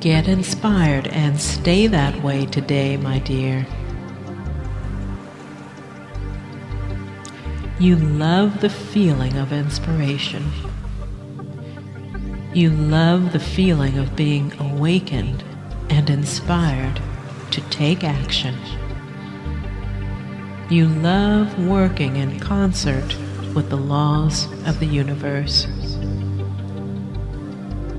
Get inspired and stay that way today, my dear. You love the feeling of inspiration. You love the feeling of being awakened and inspired to take action. You love working in concert with the laws of the universe.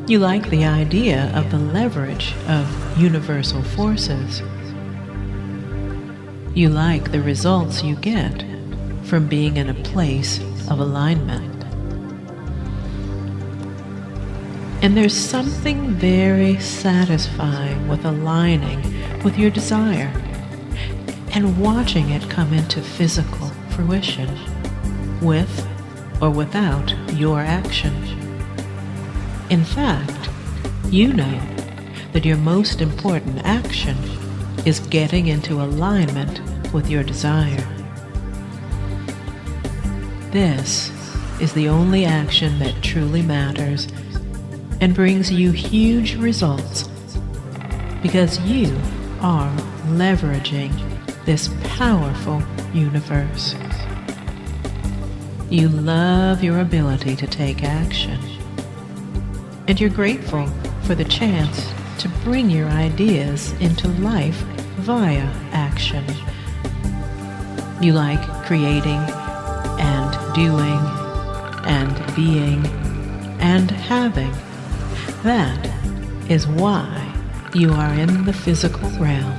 You like the idea of the leverage of universal forces. You like the results you get from being in a place of alignment. And there's something very satisfying with aligning with your desire and watching it come into physical fruition, with or without your action. In fact, you know that your most important action is getting into alignment with your desire. This is the only action that truly matters and brings you huge results, because you are leveraging this powerful universe. You love your ability to take action, and you're grateful for the chance to bring your ideas into life via action. You like creating and doing and being and having. That is why you are in the physical realm.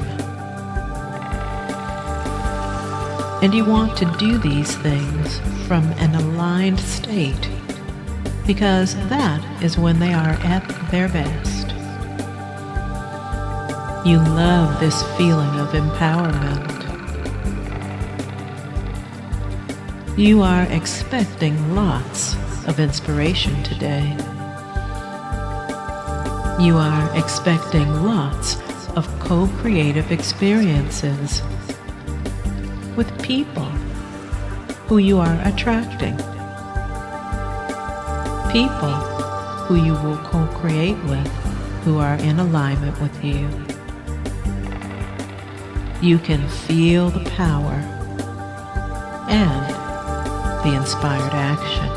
And you want to do these things from an aligned state, because that is when they are at their best. You love this feeling of empowerment. You are expecting lots of inspiration today. You are expecting lots of co-creative experiences with people who you are attracting, people who you will co-create with who are in alignment with you. You can feel the power and the inspired action.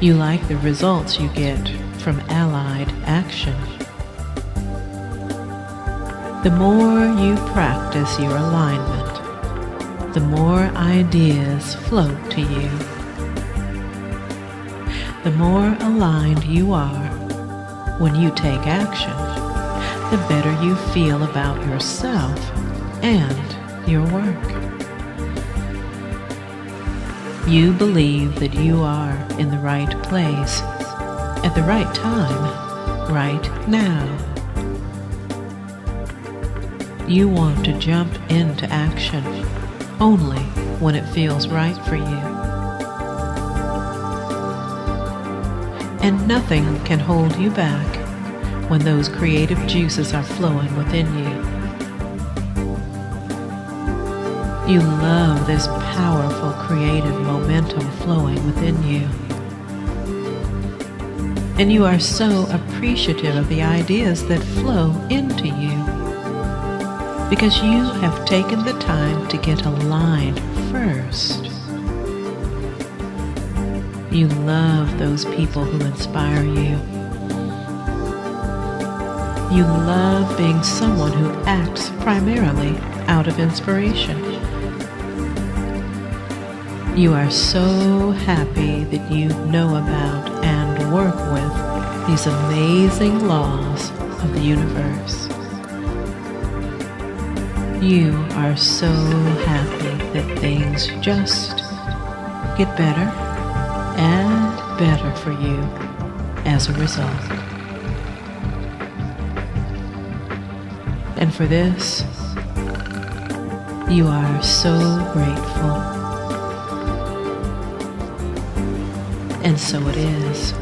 You like the results you get from allied action. The more you practice your alignment, the more ideas float to you. The more aligned you are when you take action, the better you feel about yourself and your work. You believe that you are in the right place, at the right time, right now. You want to jump into action only when it feels right for you. And nothing can hold you back when those creative juices are flowing within you. You love this powerful creative momentum flowing within you. And you are so appreciative of the ideas that flow into you, because you have taken the time to get aligned first. You love those people who inspire you. You love being someone who acts primarily out of inspiration. You are so happy that you know about and work with these amazing laws of the universe. You are so happy that things just get better and better for you as a result. And for this, you are so grateful. And so it is.